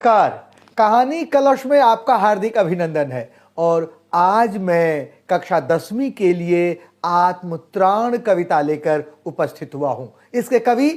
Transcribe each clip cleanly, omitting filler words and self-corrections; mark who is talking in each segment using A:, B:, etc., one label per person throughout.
A: Car कहानी कलश में आपका हार्दिक अभिनंदन है। और आज मैं कक्षा 10वीं के लिए आत्मत्राण कविता लेकर उपस्थित हुआ हूं। इसके कवि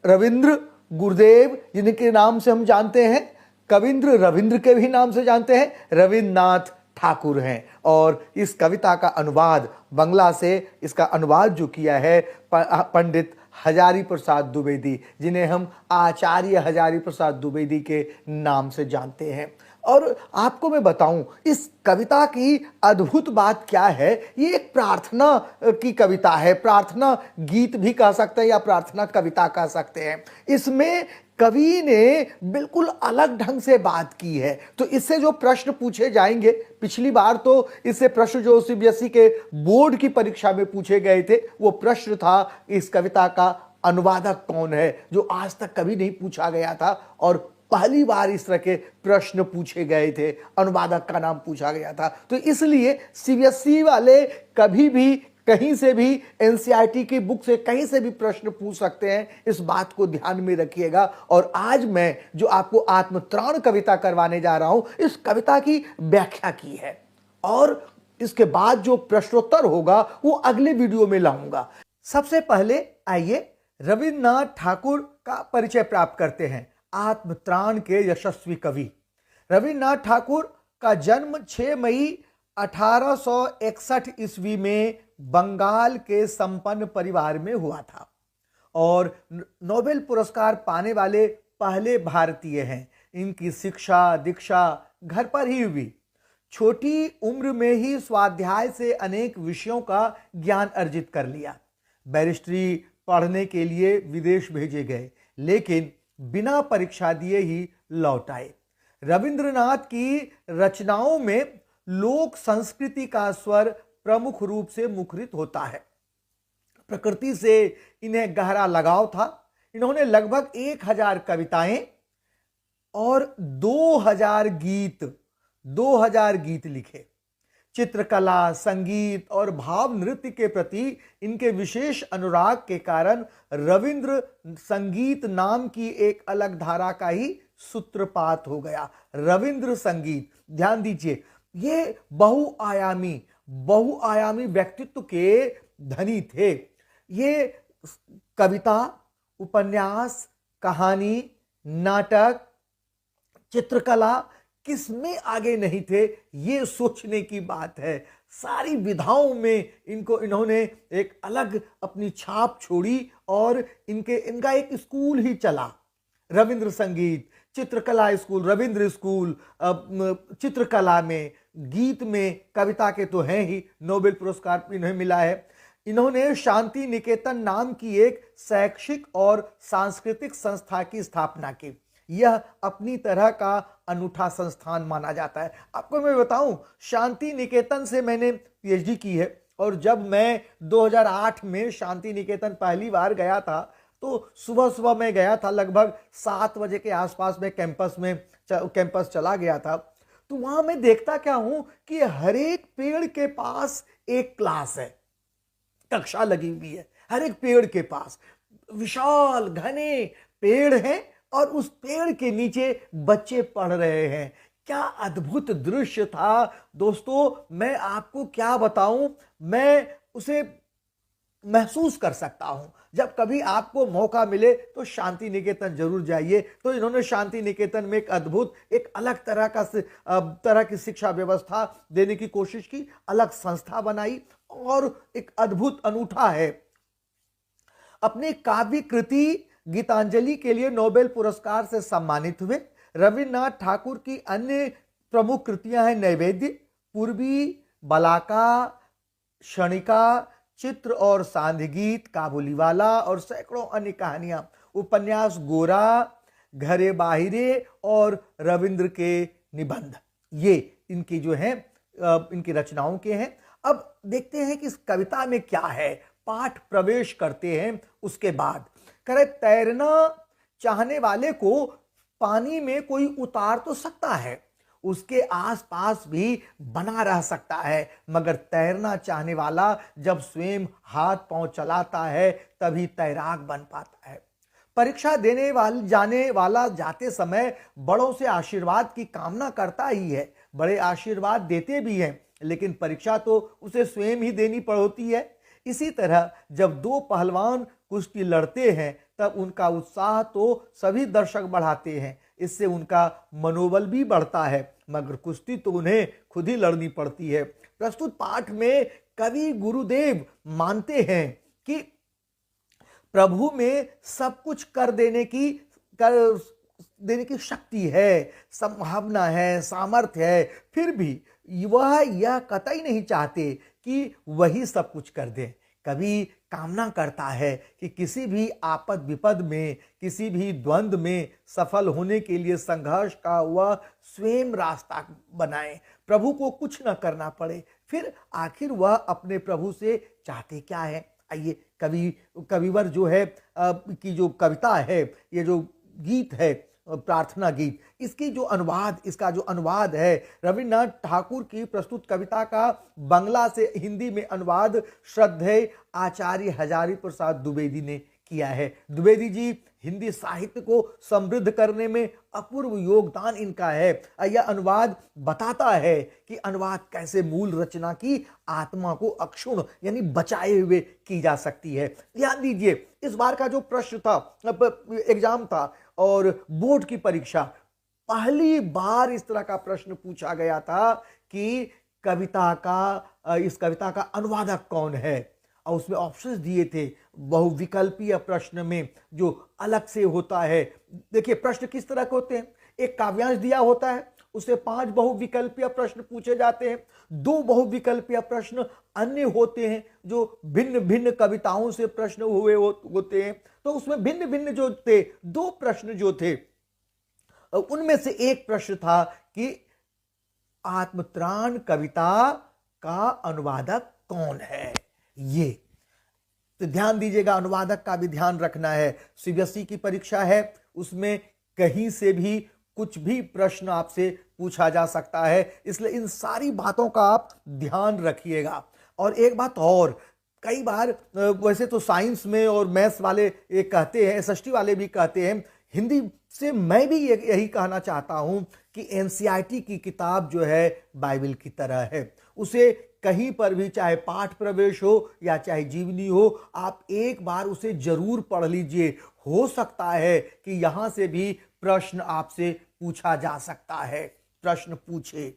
A: रविंद्र गुरुदेव, जिनके नाम से हम जानते हैं, कविंद्र रविंद्र के भी नाम से जानते हैं, रविन्द्रनाथ ठाकुर हैं। और इस कविता का अनुवाद बंगला से इसका अनुवाद जो किया है पंडित हजारी प्रसाद द्विवेदी, जिन्हें हम आचार्य हजारी प्रसाद द्विवेदी के नाम से जानते हैं। और आपको मैं बताऊं इस कविता की अद्भुत बात क्या है। ये एक प्रार्थना की कविता है, प्रार्थना गीत भी कह सकते हैं या प्रार्थना कविता कह सकते हैं। इसमें कवि ने बिल्कुल अलग ढंग से बात की है। तो इससे जो प्रश्न पूछे जाएंगे, पिछली बार तो इससे प्रश्न जो सीबीएसई के बोर्ड की परीक्षा में पूछे गए थे, वो प्रश्न था इस कविता का अनुवादक कौन है, जो आज तक कभी नहीं पूछा गया था और पहली बार इस तरह के प्रश्न पूछे गए थे, अनुवादक का नाम पूछा गया था। तो इसलिए सीबीएसई वाले कभी भी कहीं से भी एनसीईआरटी की बुक से कहीं से भी प्रश्न पूछ सकते हैं, इस बात को ध्यान में रखिएगा। और आज मैं जो आपको आत्मत्राण कविता करवाने जा रहा हूं, इस कविता की व्याख्या की है और इसके बाद जो प्रश्नोत्तर होगा वो अगले वीडियो में लाऊंगा। सबसे पहले आइए रविन्द्रनाथ ठाकुर का परिचय प्राप्त करते हैं, आत्मत्राण के यशस्वी कवि। रविन्द्रनाथ ठाकुर का जन्म 6 मई 1861 ईस्वी में बंगाल के संपन्न परिवार में हुआ था और नोबेल पुरस्कार पाने वाले पहले भारतीय हैं। इनकी शिक्षा दीक्षा घर पर ही हुई। छोटी उम्र में ही स्वाध्याय से अनेक विषयों का ज्ञान अर्जित कर लिया। बैरिस्ट्री पढ़ने के लिए विदेश भेजे गए, लेकिन बिना परीक्षा दिए ही लौट आए। रविंद्रनाथ की रचनाओं में लोक संस्कृति का स्वर प्रमुख रूप से मुखरित होता है। प्रकृति से इन्हें गहरा लगाव था। इन्होंने लगभग 1000 कविताएं और 2000 गीत लिखे। चित्रकला, संगीत और भाव नृत्य के प्रति इनके विशेष अनुराग के कारण रविंद्र संगीत नाम की एक अलग धारा का ही सूत्रपात हो गया। रविंद्र संगीत, ध्यान दीजिए, ये बहुआयामी व्यक्तित्व के धनी थे। ये कविता, उपन्यास, कहानी, नाटक, चित्रकला किसमें आगे नहीं थे, ये सोचने की बात है। सारी विधाओं में इन्होंने एक अलग अपनी छाप छोड़ी और इनका एक स्कूल ही चला, रविंद्र संगीत, चित्रकला स्कूल, रविंद्र स्कूल। चित्रकला में, गीत में, कविता के तो हैं ही, नोबेल पुरस्कार इन्हें मिला है। इन्होंने शांति निकेतन नाम की एक शैक्षिक और सांस्कृतिक संस्था की स्थापना की। यह अपनी तरह का अनूठा संस्थान माना जाता है। आपको मैं बताऊं, शांति निकेतन से मैंने पीएचडी की है और जब मैं 2008 में शांति निकेतन पहली बार गया था तो सुबह मैं गया था, लगभग 7 बजे के आसपास में कैंपस चला गया था। तो वहां मैं देखता क्या हूं कि हर एक पेड़ के पास एक क्लास है, कक्षा लगी हुई है। हर एक पेड़ के पास विशाल घने पेड़ हैं और उस पेड़ के नीचे बच्चे पढ़ रहे हैं। क्या अद्भुत दृश्य था दोस्तों, मैं आपको क्या बताऊं, मैं उसे महसूस कर सकता हूं। जब कभी आपको मौका मिले तो शांति निकेतन जरूर जाइए। तो इन्होंने शांति निकेतन में एक अद्भुत, एक अलग तरह की शिक्षा व्यवस्था देने की कोशिश की, अलग संस्था बनाई और एक अद्भुत अनूठा है। अपनी काव्य कृति गीतांजलि के लिए नोबेल पुरस्कार से सम्मानित हुए। रविन्द्रनाथ ठाकुर की अन्य प्रमुख कृतियां हैं नैवेद्य, पूर्वी, बलाका, क्षणिका, चित्र और सांध्य गीत, काबुलीवाला और सैकड़ों अन्य कहानियां, उपन्यास गोरा, घरे बाहिरे और रविंद्र के निबंध, ये इनकी जो हैं इनकी रचनाओं के हैं। अब देखते हैं कि इस कविता में क्या है। पाठ प्रवेश करते हैं। उसके बाद करे, तैरना चाहने वाले को पानी में कोई उतार तो सकता है, उसके आसपास भी बना रह सकता है, मगर तैरना चाहने वाला जब स्वयं हाथ पांव चलाता है तभी तैराक बन पाता है। परीक्षा देने वाले जाने वाला जाते समय बड़ों से आशीर्वाद की कामना करता ही है, बड़े आशीर्वाद देते भी हैं, लेकिन परीक्षा तो उसे स्वयं ही देनी पड़ती है। इसी तरह जब दो पहलवान कुश्ती लड़ते हैं तब उनका उत्साह तो सभी दर्शक बढ़ाते हैं, इससे उनका मनोबल भी बढ़ता है, मगर कुश्ती तो उन्हें खुद ही लड़नी पड़ती है। प्रस्तुत पाठ में कवि गुरुदेव मानते हैं कि प्रभु में सब कुछ कर देने की शक्ति है, संभावना है, सामर्थ्य है, फिर भी वह यह कतई नहीं चाहते कि वही सब कुछ कर दे। कवि कामना करता है कि किसी भी आपद विपद में, किसी भी द्वंद्व में सफल होने के लिए संघर्ष का वह स्वयं रास्ता बनाए, प्रभु को कुछ न करना पड़े। फिर आखिर वह अपने प्रभु से चाहते क्या है? आइए कविवर जो है की जो कविता है, ये जो गीत है प्रार्थना गीत, इसका जो अनुवाद है रविन्द्रनाथ ठाकुर की प्रस्तुत कविता का बंगला से हिंदी में अनुवाद श्रद्धेय आचार्य हजारी प्रसाद द्विवेदी ने किया है। द्विवेदी जी हिंदी साहित्य को समृद्ध करने में अपूर्व योगदान इनका है। यह अनुवाद बताता है कि अनुवाद कैसे मूल रचना की आत्मा को अक्षुण्ण यानी बचाए हुए की जा सकती है। ध्यान दीजिए, इस बार का जो प्रश्न था, एग्जाम था और बोर्ड की परीक्षा, पहली बार इस तरह का प्रश्न पूछा गया था कि इस कविता का अनुवादक कौन है, और उसमें ऑप्शंस दिए थे बहुविकल्पीय प्रश्न में जो अलग से होता है। देखिए प्रश्न किस तरह के होते हैं, एक काव्यांश दिया होता है, उससे 5 बहुविकल्पीय प्रश्न पूछे जाते हैं, 2 बहुविकल्पीय प्रश्न अन्य होते हैं जो भिन्न भिन्न कविताओं से प्रश्न हुए होते हैं। तो उसमें भिन्न भिन्न जो थे 2 प्रश्न जो थे, उनमें से एक प्रश्न था कि आत्मत्राण कविता का अनुवादक कौन है। ये तो ध्यान दीजिएगा, अनुवादक का भी ध्यान रखना है। सीबीएसई की परीक्षा है, उसमें कहीं से भी कुछ भी प्रश्न आपसे पूछा जा सकता है, इसलिए इन सारी बातों का आप ध्यान रखिएगा। और एक बात और, कई बार वैसे तो साइंस में और मैथ्स वाले ये कहते हैं, एसएसटी वाले भी कहते हैं, हिंदी से मैं भी यही कहना चाहता हूं कि एनसीईआरटी की किताब जो है बाइबल की तरह है। उसे कहीं पर भी, चाहे पाठ प्रवेश हो या चाहे जीवनी हो, आप एक बार उसे जरूर पढ़ लीजिए। हो सकता है कि यहां से भी प्रश्न आपसे पूछा जा सकता है, प्रश्न पूछे।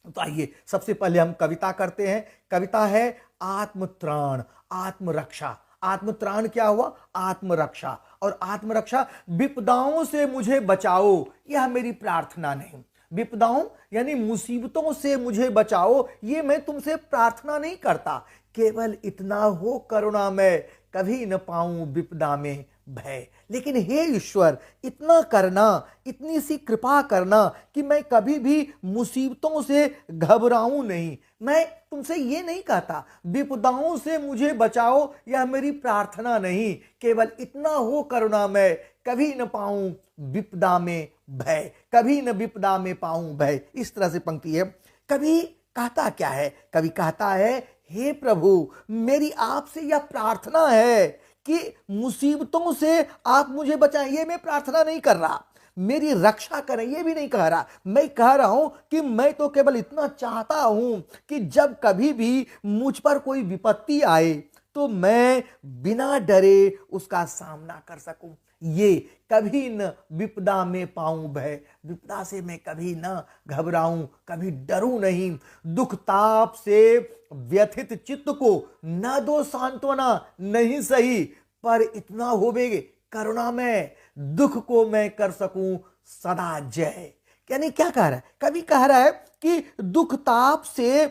A: तो आइए सबसे पहले हम कविता करते हैं। कविता है आत्मत्राण, आत्मरक्षा। आत्मत्राण क्या हुआ? आत्मरक्षा। और आत्मरक्षा, विपदाओं से मुझे बचाओ, यह मेरी प्रार्थना नहीं। विपदाओं यानी मुसीबतों से मुझे बचाओ, ये मैं तुमसे प्रार्थना नहीं करता, केवल इतना हो करुणा मैं कभी न पाऊं विपदा में भय। लेकिन हे ईश्वर, इतना करना, इतनी सी कृपा करना कि मैं कभी भी मुसीबतों से घबराऊं नहीं। मैं तुमसे ये नहीं कहता विपदाओं से मुझे बचाओ, यह मेरी प्रार्थना नहीं, केवल इतना हो करुणा मैं कभी न पाऊं विपदा में भय, कभी न विपदा में पाऊं भय। इस तरह से पंक्ति है। कभी कहता क्या है? कभी कहता है, हे प्रभु, मेरी आपसे यह प्रार्थना है कि मुसीबतों से आप मुझे बचाएं। ये मैं प्रार्थना नहीं कर रहा, मेरी रक्षा करें ये भी नहीं कह रहा। मैं कह रहा हूं कि मैं तो केवल इतना चाहता हूं कि जब कभी भी मुझ पर कोई विपत्ति आए तो मैं बिना डरे उसका सामना कर सकूं। ये कभी न विपदा में पाऊं भय, विपदा से मैं कभी न घबराऊं, कभी डरूं नहीं। दुख ताप से व्यथित चित्त को न दो सांत्वना, नहीं सही, पर इतना होवे करुणा में दुख को मैं कर सकूं सदा जय। यानी क्या कह रहा है? कभी कह रहा है कि दुख ताप से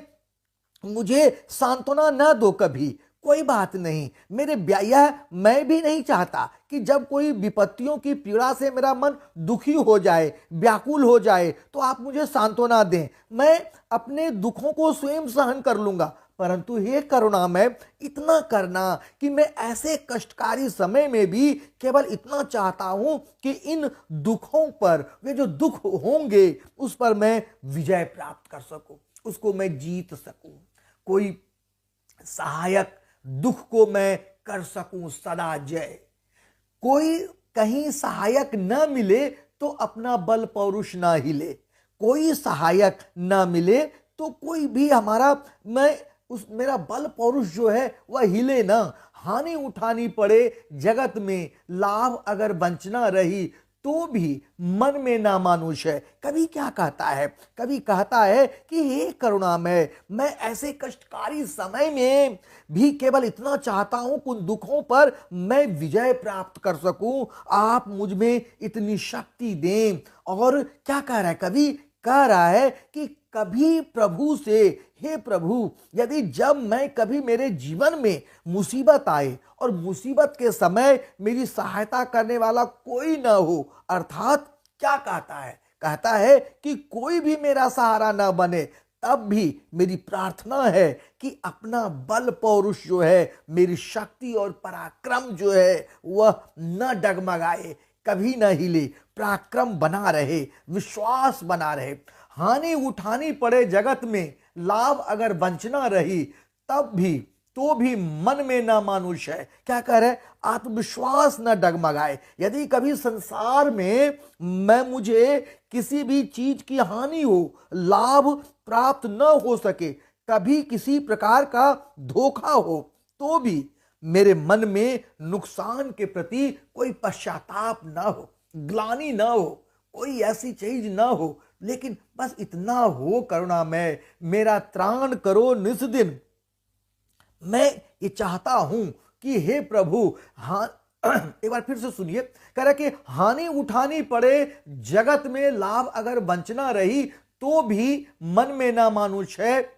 A: मुझे सांत्वना न दो कभी, कोई बात नहीं, मेरे यह मैं भी नहीं चाहता कि जब कोई विपत्तियों की पीड़ा से मेरा मन दुखी हो जाए, व्याकुल हो जाए, तो आप मुझे सांत्वना दें। मैं अपने दुखों को स्वयं सहन कर लूंगा, परंतु हे करुणा में इतना करना कि मैं ऐसे कष्टकारी समय में भी केवल इतना चाहता हूं कि इन दुखों पर, वे जो दुख होंगे उस पर मैं विजय प्राप्त कर सकूं, उसको मैं जीत सकूं, कोई सहायक दुख को मैं कर सकूं सदा जय। कोई कहीं सहायक न मिले तो अपना बल पौरुष ना हिले। कोई सहायक ना मिले तो कोई भी मेरा बल पौरुष जो है वह हिले ना। हानि उठानी पड़े जगत में, लाभ अगर वंचना रही तो भी मन में ना मानुष है। कवि क्या कहता है? कवि कहता है कि हे करुणामय, मैं ऐसे कष्टकारी समय में भी केवल इतना चाहता हूं कि उन दुखों पर मैं विजय प्राप्त कर सकूं। आप मुझ में इतनी शक्ति दें। और क्या कह रहा है कवि? कह रहा है कि कभी प्रभु से, हे प्रभु, यदि जब मैं कभी मेरे जीवन में मुसीबत आए और मुसीबत के समय मेरी सहायता करने वाला कोई ना हो, अर्थात क्या कहता है? कहता है कि कोई भी मेरा सहारा ना बने, तब भी मेरी प्रार्थना है कि अपना बल पौरुष जो है, मेरी शक्ति और पराक्रम जो है वह न डगमगाए, कभी न हिले, पराक्रम बना रहे, विश्वास बना रहे। हानि उठानी पड़े जगत में, लाभ अगर वंचना रही तब भी, तो भी मन में ना मानुष है। क्या कह रहे? आत्मविश्वास न डगमगाए। यदि कभी संसार में मुझे किसी भी चीज की हानि हो, लाभ प्राप्त न हो सके, कभी किसी प्रकार का धोखा हो, तो भी मेरे मन में नुकसान के प्रति कोई पश्चाताप ना हो, ग्लानि ना हो, कोई ऐसी चीज ना हो, लेकिन बस इतना हो करुणामय, मेरा त्राण करो निस दिन। मैं ये चाहता हूं कि हे प्रभु, हाँ, एक बार फिर से सुनिए, कह रहा कि हानि उठानी पड़े जगत में, लाभ अगर वंचना रही तो भी मन में ना मानुष है,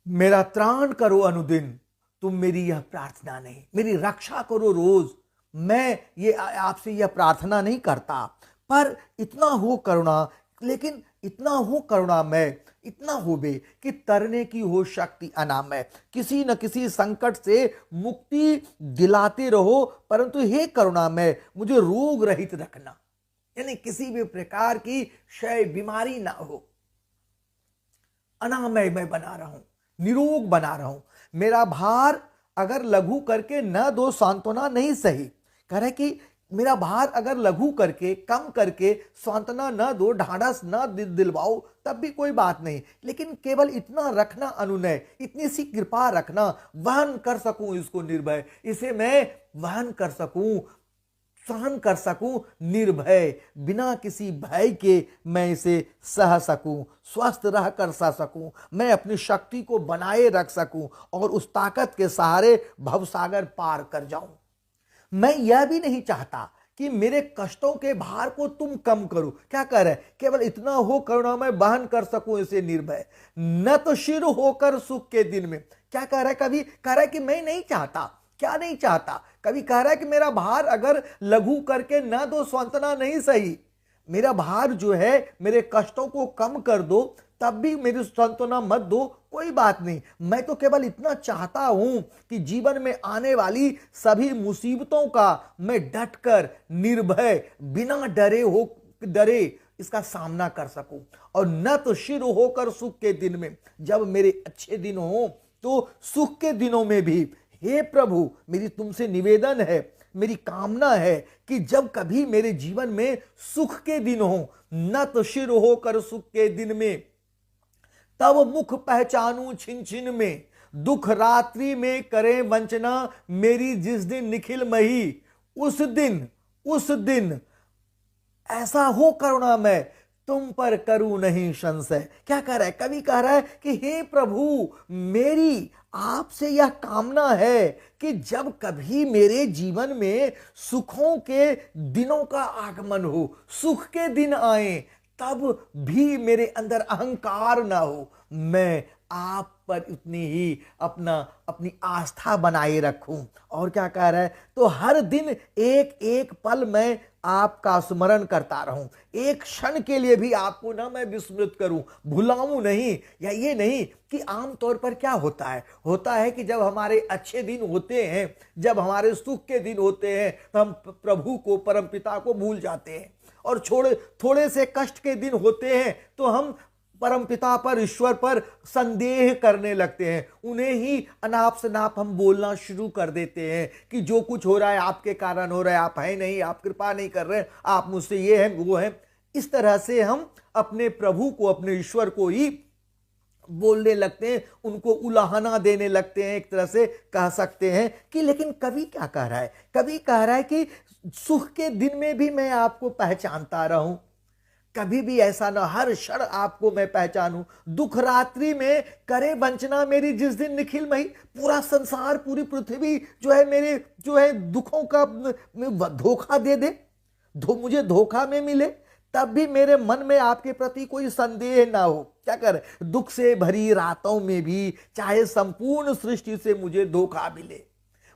A: मेरा त्राण करो अनुदिन। तुम मेरी यह प्रार्थना नहीं, मेरी रक्षा करो रोज। मैं ये आपसे यह प्रार्थना नहीं करता, पर इतना हो करुणा, लेकिन इतना हो करुणामय, इतना हो बे कि तरने की हो शक्ति अनामय। किसी न किसी संकट से मुक्ति दिलाते रहो, परंतु हे करुणामय, मुझे रोग रहित रखना, यानी किसी भी प्रकार की क्षय बीमारी ना हो। अनामय मैं बना रहा हूं, निरोग बना रहा हूं। मेरा भार अगर लघु करके न दो सांत्वना नहीं सही। कह रहे कि मेरा भार अगर लघु करके, कम करके सांत्वना न दो, ढाढ़स न दिलवाओ, तब भी कोई बात नहीं, लेकिन केवल इतना रखना अनुनय, इतनी सी कृपा रखना, वहन कर सकूं इसको निर्भय, इसे मैं वहन कर सकूं, सहन कर सकूं निर्भय, बिना किसी भय के मैं इसे सह सकूं, स्वस्थ रह कर सह सकूं, मैं अपनी शक्ति को बनाए रख सकूं और उस ताकत के सहारे भवसागर पार कर जाऊं। मैं यह भी नहीं चाहता कि मेरे कष्टों के भार को तुम कम करो। क्या कह रहे? केवल इतना हो करुणा मैं बहन कर सकूं इसे निर्भय, न तो शिर होकर सुख के दिन में। क्या कह रहा है कभी? कह रहा है कि मैं नहीं चाहता। क्या नहीं चाहता? कभी कह रहा है कि मेरा भार अगर लघु करके न दो सांत्वना नहीं सही, मेरा भार जो है, मेरे कष्टों को कम कर दो, तब भी मेरी सांत्वना मत दो, कोई बात नहीं। मैं तो केवल इतना चाहता हूं कि जीवन में आने वाली सभी मुसीबतों का मैं डटकर, निर्भय, बिना डरे इसका सामना कर सकूं। और न तो शिर होकर सुख के दिन में, जब मेरे अच्छे दिन हो तो सुख के दिनों में भी, हे प्रभु, मेरी तुमसे निवेदन है, मेरी कामना है कि जब कभी मेरे जीवन में सुख के दिन हो, न तो शिर होकर सुख के दिन में, तब मुख पहचानूं छिन छिन में, दुख रात्रि में करे वंचना, मेरी जिस दिन निखिल मही, उस दिन ऐसा हो करुणामय, तुम पर करूं नहीं संशय। क्या कह रहा है कवि? कह रहा है कि हे प्रभु, मेरी आपसे यह कामना है कि जब कभी मेरे जीवन में सुखों के दिनों का आगमन हो, सुख के दिन आए, तब भी मेरे अंदर अहंकार ना हो, मैं आप पर उतनी ही अपनी आस्था बनाए रखूं। और क्या कह रहा है? तो हर दिन एक एक पल मैं आपका स्मरण करता रहूं, एक क्षण के लिए भी आपको ना मैं विस्मृत करूं, भुलाऊं नहीं। या ये नहीं कि आमतौर पर क्या होता है कि जब हमारे अच्छे दिन होते हैं, जब हमारे सुख के दिन होते हैं, तो हम प्रभु को, परमपिता को भूल जाते हैं, और थोड़े से कष्ट के दिन होते हैं तो हम परमपिता पर, ईश्वर पर संदेह करने लगते हैं। उन्हें ही अनाप शनाप हम बोलना शुरू कर देते हैं कि जो कुछ हो रहा है आपके कारण हो रहा है, आप हैं नहीं, आप कृपा नहीं कर रहे, आप मुझसे ये हैं वो हैं। इस तरह से हम अपने प्रभु को, अपने ईश्वर को ही बोलने लगते हैं, उनको उलाहना देने लगते हैं। एक तरह से कह सकते हैं कि लेकिन कवि क्या कह रहा है? कवि कह रहा है कि सुख के दिन में भी मैं आपको पहचानता रहूं, कभी भी ऐसा ना, हर क्षण आपको मैं पहचानूं। दुख रात्रि में करे वंचना मेरी जिस दिन निखिल मही, पूरा संसार, पूरी पृथ्वी जो है मेरे जो है दुखों का धोखा दे दे, मुझे धोखा में मिले, तब भी मेरे मन में आपके प्रति कोई संदेह ना हो। क्या कर, दुख से भरी रातों में भी चाहे संपूर्ण सृष्टि से मुझे धोखा मिले,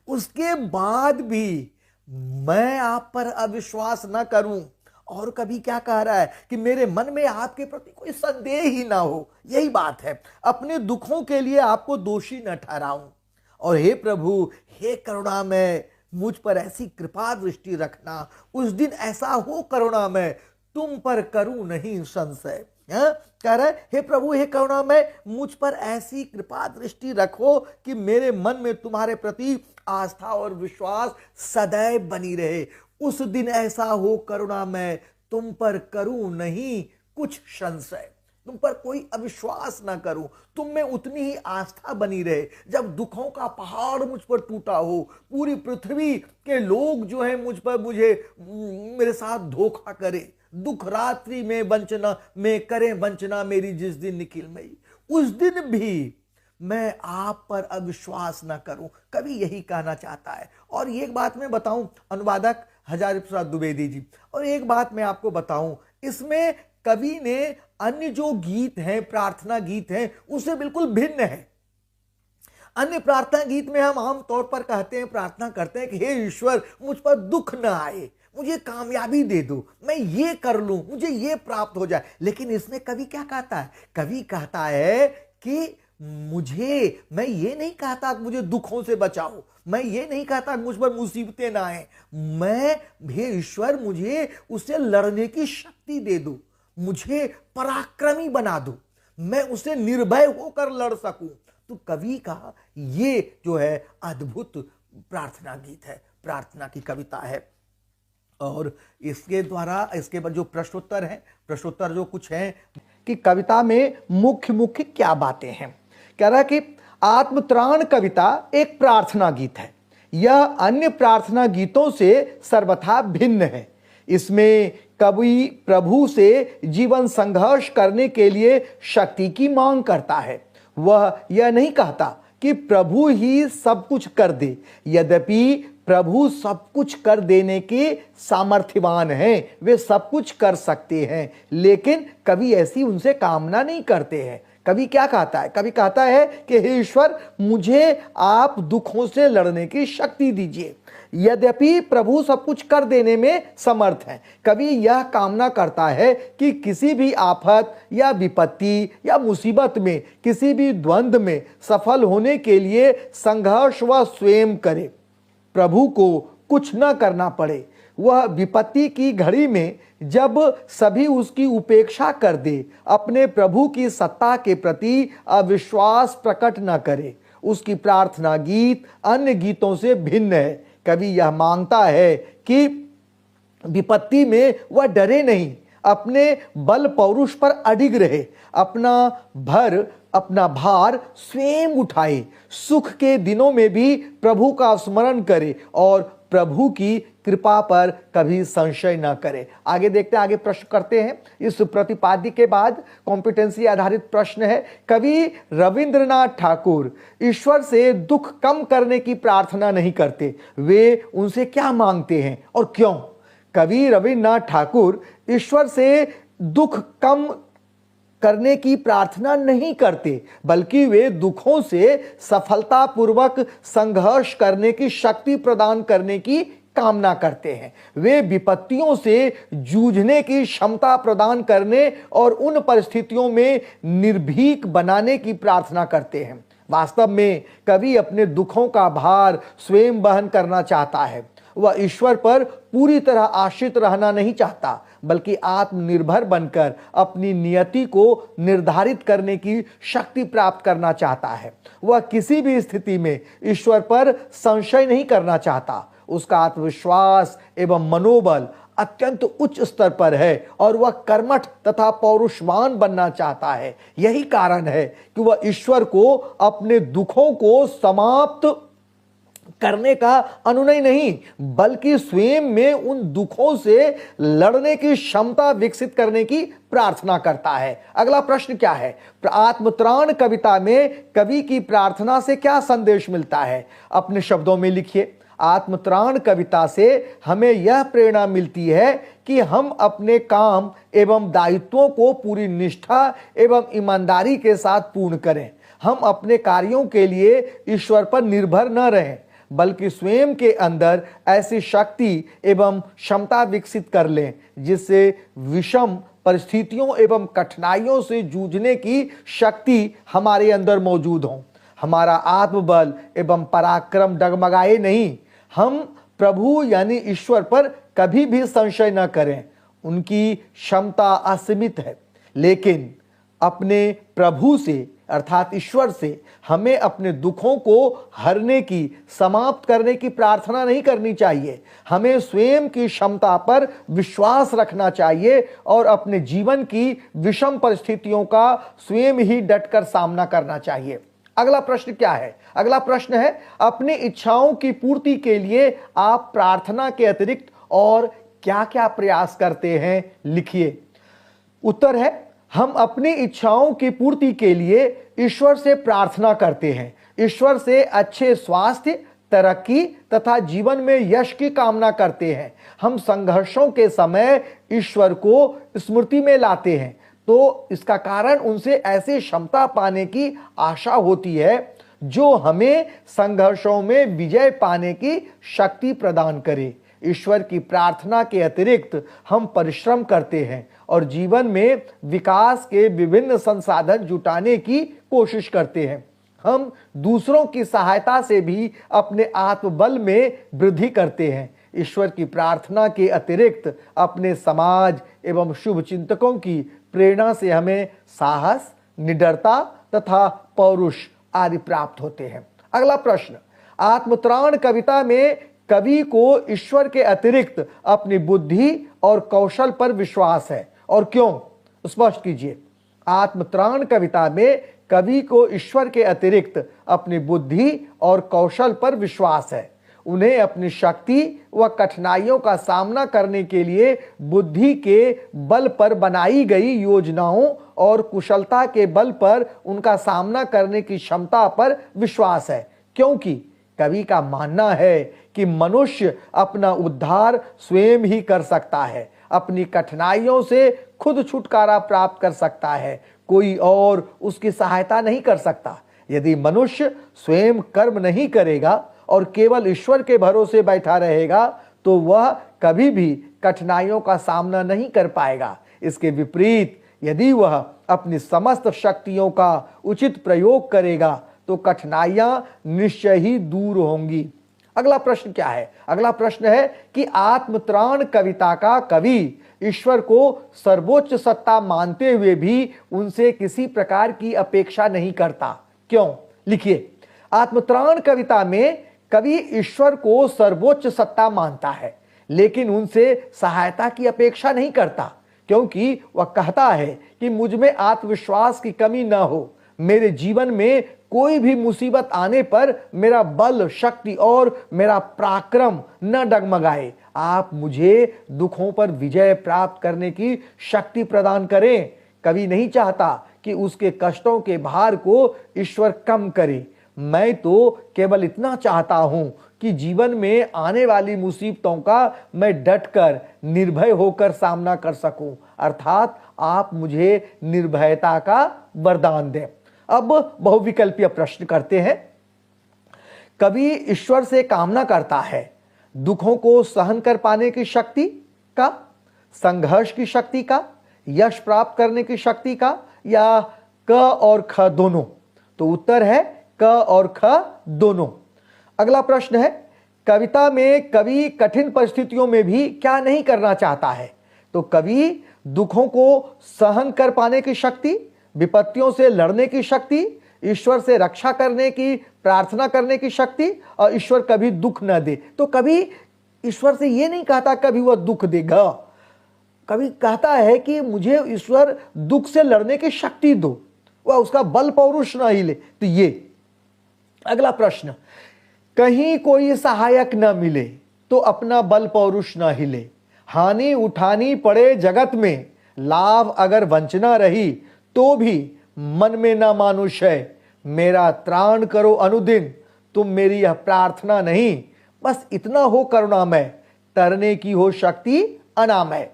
A: उसके बाद भी मैं आप पर अविश्वास ना करूं। और कभी क्या कह रहा है कि मेरे मन में आपके प्रति कोई संदेह ही ना हो। यही बात है, अपने दुखों के लिए आपको दोषी न ठहराऊं। और हे प्रभु, हे करुणा में मुझ पर ऐसी कृपा दृष्टि रखना, उस दिन ऐसा हो करुणा में तुम पर करूं नहीं संशय। कह रहे, हे प्रभु, हे करुणा में मुझ पर ऐसी कृपा दृष्टि रखो कि मेरे मन में तुम्हारे प्रति आस्था और विश्वास सदैव बनी रहे। उस दिन ऐसा हो करुणा में तुम पर करूं नहीं कुछ संशय, तुम पर कोई अविश्वास ना करूं, तुम में उतनी ही आस्था बनी रहे। जब दुखों का पहाड़ मुझ पर टूटा हो, पूरी पृथ्वी के लोग जो है मुझ पर, मेरे साथ धोखा करे, दुख रात्रि में वंचना में करे वंचना मेरी जिस दिन निखिल मई, उस दिन भी मैं आप पर अविश्वास ना करूं। कभी यही कहना चाहता है। और एक बात मैं बताऊं, अनुवादक हजारी प्रसाद द्विवेदी जी, और एक बात मैं आपको बताऊं, इसमें कवि ने अन्य जो गीत हैं, प्रार्थना गीत हैं, उससे बिल्कुल भिन्न है। अन्य प्रार्थना गीत में हम आमतौर पर कहते हैं, प्रार्थना करते हैं कि हे ईश्वर, मुझ पर दुख न आए, मुझे कामयाबी दे दो, मैं ये कर लूं, मुझे ये प्राप्त हो जाए। लेकिन इसमें कवि क्या कहता है? कवि कहता है कि मैं ये नहीं कहता कि मुझे दुखों से बचाओ, मैं ये नहीं कहता कि मुझ पर मुसीबतें ना आए, मैं, हे ईश्वर, मुझे उससे लड़ने की शक्ति दे दो, मुझे पराक्रमी बना दो, मैं उससे निर्भय होकर लड़ सकूं। तो कवि का ये जो है अद्भुत प्रार्थना गीत है, प्रार्थना की कविता है। और इसके द्वारा, इसके बाद जो प्रश्नोत्तर है, प्रश्नोत्तर जो कुछ है कि कविता में मुख्य मुख्य क्या बातें हैं। कह रहा है कि आत्मत्राण कविता एक प्रार्थना गीत है। यह अन्य प्रार्थना गीतों से सर्वथा भिन्न है। इसमें कवि प्रभु से जीवन संघर्ष करने के लिए शक्ति की मांग करता है। वह यह नहीं कहता कि प्रभु ही सब कुछ कर दे, यद्यपि प्रभु सब कुछ कर देने के सामर्थ्यवान हैं, वे सब कुछ कर सकते हैं, लेकिन कभी ऐसी उनसे कामना नहीं करते हैं। कभी क्या कहता है? कभी कहता है कि हे ईश्वर, मुझे आप दुखों से लड़ने की शक्ति दीजिए, यद्यपि प्रभु सब कुछ कर देने में समर्थ है। कभी यह कामना करता है कि किसी भी आफत या विपत्ति या मुसीबत में, किसी भी द्वंद्व में सफल होने के लिए संघर्ष वह स्वयं करे, प्रभु को कुछ न करना पड़े। वह विपत्ति की घड़ी में जब सभी उसकी उपेक्षा कर दे, अपने प्रभु की सत्ता के प्रति अविश्वास प्रकट न करे। उसकी प्रार्थना गीत अन्य गीतों से भिन्न है। कभी यह मांगता है कि विपत्ति में वह डरे नहीं, अपने बल पौरुष पर अडिग रहे, अपना भार स्वयं उठाए, सुख के दिनों में भी प्रभु का स्मरण करे और प्रभु की कृपा पर कभी संशय न करे। आगे देखते हैं, आगे प्रश्न करते हैं। इस प्रतिपाद्य के बाद कॉम्पिटेंसी आधारित प्रश्न है। कवि रविंद्रनाथ ठाकुर ईश्वर से दुख कम करने की प्रार्थना नहीं करते, वे उनसे क्या मांगते हैं और क्यों? कवि रविंद्रनाथ ठाकुर ईश्वर से दुख कम करने की प्रार्थना नहीं करते, बल्कि वे दुखों से सफलतापूर्वक संघर्ष करने की शक्ति प्रदान करने की कामना करते हैं। वे विपत्तियों से जूझने की क्षमता प्रदान करने और उन परिस्थितियों में निर्भीक बनाने की प्रार्थना करते हैं। वास्तव में कवि अपने दुखों का भार स्वयं वहन करना चाहता है। वह ईश्वर पर पूरी तरह आश्रित रहना नहीं चाहता, बल्कि आत्मनिर्भर बनकर अपनी नियति को निर्धारित करने की शक्ति प्राप्त करना चाहता है। वह किसी भी स्थिति में ईश्वर पर संशय नहीं करना चाहता। उसका आत्मविश्वास एवं मनोबल अत्यंत उच्च स्तर पर है और वह कर्मठ तथा पौरुषवान बनना चाहता है। यही कारण है कि वह ईश्वर को अपने दुखों को समाप्त करने का अनुनय नहीं, बल्कि स्वयं में उन दुखों से लड़ने की क्षमता विकसित करने की प्रार्थना करता है। अगला प्रश्न क्या है? आत्मत्राण कविता में कवि की प्रार्थना से क्या संदेश मिलता है? अपने शब्दों में लिखिए। आत्मत्राण कविता से हमें यह प्रेरणा मिलती है कि हम अपने काम एवं दायित्वों को पूरी निष्ठा एवं ईमानदारी के साथ पूर्ण करें। हम अपने कार्यों के लिए ईश्वर पर निर्भर न रहें, बल्कि स्वयं के अंदर ऐसी शक्ति एवं क्षमता विकसित कर लें जिससे विषम परिस्थितियों एवं कठिनाइयों से जूझने की शक्ति हमारे अंदर मौजूद हो। हमारा आत्मबल एवं पराक्रम डगमगाए नहीं। हम प्रभु यानी ईश्वर पर कभी भी संशय न करें। उनकी क्षमता असीमित है, लेकिन अपने प्रभु से अर्थात ईश्वर से हमें अपने दुखों को हरने की, समाप्त करने की प्रार्थना नहीं करनी चाहिए। हमें स्वयं की क्षमता पर विश्वास रखना चाहिए और अपने जीवन की विषम परिस्थितियों का स्वयं ही डटकर सामना करना चाहिए। अगला प्रश्न क्या है? अगला प्रश्न है, अपनी इच्छाओं की पूर्ति के लिए आप प्रार्थना के अतिरिक्त और क्या क्या प्रयास करते हैं? लिखिए। उत्तर है, हम अपनी इच्छाओं की पूर्ति के लिए ईश्वर से प्रार्थना करते हैं। ईश्वर से अच्छे स्वास्थ्य, तरक्की तथा जीवन में यश की कामना करते हैं। हम संघर्षों के समय ईश्वर को स्मृति में लाते हैं, तो इसका कारण उनसे ऐसी क्षमता पाने की आशा होती है जो हमें संघर्षों में विजय पाने की शक्ति प्रदान करे। ईश्वर की प्रार्थना के अतिरिक्त हम परिश्रम करते हैं और जीवन में विकास के विभिन्न संसाधन जुटाने की कोशिश करते हैं। हम दूसरों की सहायता से भी अपने आत्मबल में वृद्धि करते हैं। ईश्वर की प्रार्थना के अतिरिक्त अपने समाज एवं शुभ चिंतकों की प्रेरणा से हमें साहस, निडरता तथा पौरुष आदि प्राप्त होते हैं। अगला प्रश्न, आत्मत्राण कविता में कवि को ईश्वर के अतिरिक्त अपनी बुद्धि और कौशल पर विश्वास है, और क्यों? स्पष्ट कीजिए। आत्मत्राण कविता में कवि को ईश्वर के अतिरिक्त अपनी बुद्धि और कौशल पर विश्वास है। उन्हें अपनी शक्ति व कठिनाइयों का सामना करने के लिए बुद्धि के बल पर बनाई गई योजनाओं और कुशलता के बल पर उनका सामना करने की क्षमता पर विश्वास है, क्योंकि कवि का मानना है कि मनुष्य अपना उद्धार स्वयं ही कर सकता है, अपनी कठिनाइयों से खुद छुटकारा प्राप्त कर सकता है, कोई और उसकी सहायता नहीं कर सकता। यदि मनुष्य स्वयं कर्म नहीं करेगा और केवल ईश्वर के भरोसे बैठा रहेगा तो वह कभी भी कठिनाइयों का सामना नहीं कर पाएगा। इसके विपरीत यदि वह अपनी समस्त शक्तियों का उचित प्रयोग करेगा तो कठिनाइयां निश्चय ही दूर होंगी। अगला प्रश्न क्या है? अगला प्रश्न है कि आत्मत्राण कविता का कवि ईश्वर को सर्वोच्च सत्ता मानते हुए भी उनसे किसी प्रकार की अपेक्षा नहीं करता, क्यों? लिखिए। आत्मत्राण कविता में कवि ईश्वर को सर्वोच्च सत्ता मानता है, लेकिन उनसे सहायता की अपेक्षा नहीं करता, क्योंकि वह कहता है कि मुझ में आत्मविश्वास की कमी न हो। मेरे जीवन में कोई भी मुसीबत आने पर मेरा बल, शक्ति और मेरा पराक्रम न डगमगाए। आप मुझे दुखों पर विजय प्राप्त करने की शक्ति प्रदान करें। कवि नहीं चाहता कि उसके कष्टों के भार को ईश्वर कम करे। मैं तो केवल इतना चाहता हूं कि जीवन में आने वाली मुसीबतों का मैं डटकर, निर्भय होकर सामना कर सकूं, अर्थात आप मुझे निर्भयता का वरदान दें। अब बहुविकल्पीय प्रश्न करते हैं। कवि ईश्वर से कामना करता है दुखों को सहन कर पाने की शक्ति का, संघर्ष की शक्ति का, यश प्राप्त करने की शक्ति का, या क और ख दोनों? तो उत्तर है क और ख दोनों। अगला प्रश्न है, कविता में कवि कठिन परिस्थितियों में भी क्या नहीं करना चाहता है? तो कवि दुखों को सहन कर पाने की शक्ति, विपत्तियों से लड़ने की शक्ति, ईश्वर से रक्षा करने की, प्रार्थना करने की शक्ति, और ईश्वर कभी दुख न दे। तो कभी ईश्वर से यह नहीं कहता कभी वह दुख देगा, कभी कहता है कि मुझे ईश्वर दुख से लड़ने की शक्ति दो, वह उसका बल पौरुष न हिले। तो ये अगला प्रश्न, कहीं कोई सहायक न मिले तो अपना बल पौरुष न हिले, हानि उठानी पड़े जगत में, लाभ अगर वंचना रही तो भी मन में न मानुष है, मेरा त्राण करो अनुदिन, तुम मेरी यह प्रार्थना नहीं, बस इतना हो करुणामय, तरने की हो शक्ति अनामय।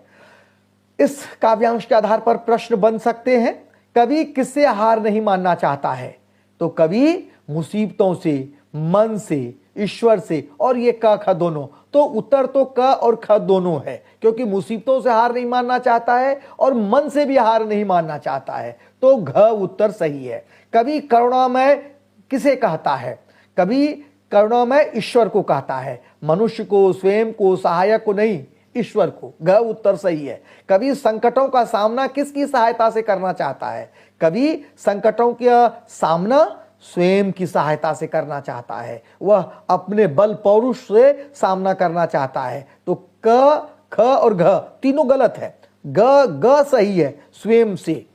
A: इस काव्यांश के आधार पर प्रश्न बन सकते हैं, कवि किससे हार नहीं मानना चाहता है? तो कवि मुसीबतों से, मन से, ईश्वर से, और ये क ख दोनों। तो उत्तर तो क और ख दोनों है, क्योंकि मुसीबतों से हार नहीं मानना चाहता है और मन से भी हार नहीं मानना चाहता है। तो घ उत्तर सही है। कवि करुणामय किसे कहता है? कवि करुणामय ईश्वर को कहता है, मनुष्य को, स्वयं को, सहायक को नहीं, ईश्वर को। घ उत्तर सही है। कवि संकटों का सामना किसकी सहायता से करना चाहता है? कवि संकटों का सामना स्वयं की सहायता से करना चाहता है, वह अपने बल पौरुष से सामना करना चाहता है। तो क, ख और घ तीनों गलत है, ग सही है, स्वयं से।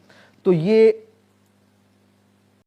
A: तो ये